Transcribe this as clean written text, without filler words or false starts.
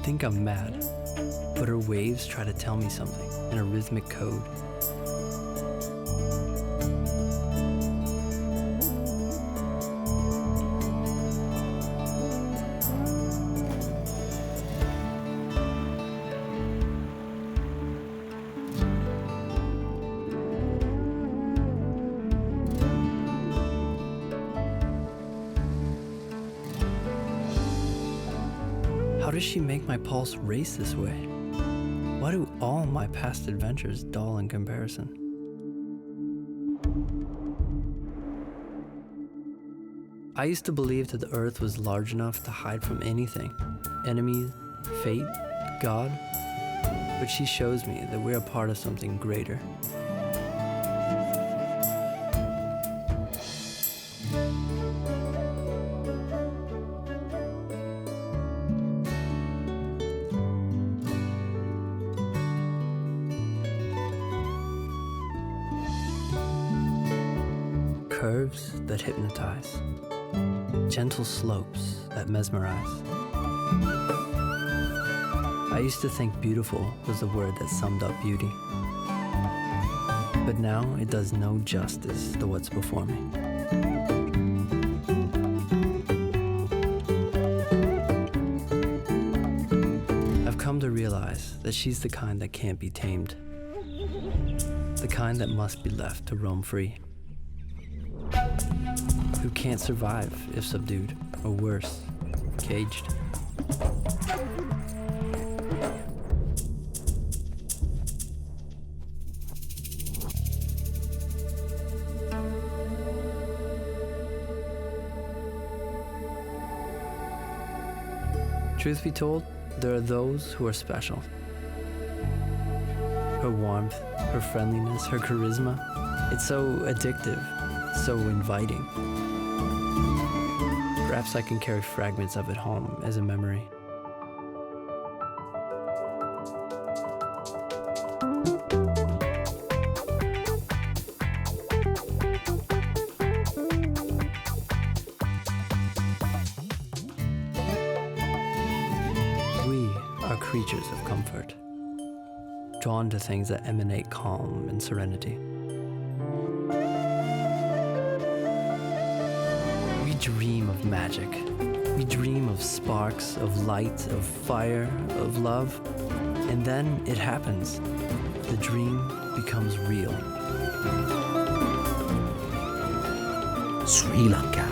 think I'm mad, but her waves try to tell me something in a rhythmic code. How does she make my pulse race this way? Why do all my past adventures dull in comparison? I used to believe that the earth was large enough to hide from anything, enemies, fate, God, but she shows me that we're a part of something greater. Curves that hypnotize, gentle slopes that mesmerize. I used to think beautiful was the word that summed up beauty, but now it does no justice to what's before me. I've come to realize that she's the kind that can't be tamed, the kind that must be left to roam free, who can't survive if subdued, or worse, caged. Truth be told, there are those who are special. Her warmth, her friendliness, her charisma, it's so addictive, so inviting. Perhaps I can carry fragments of it home as a memory. We are creatures of comfort, drawn to things that emanate calm and serenity. We dream of magic. We dream of sparks, of light, of fire, of love. And then it happens. The dream becomes real. Sri Lanka.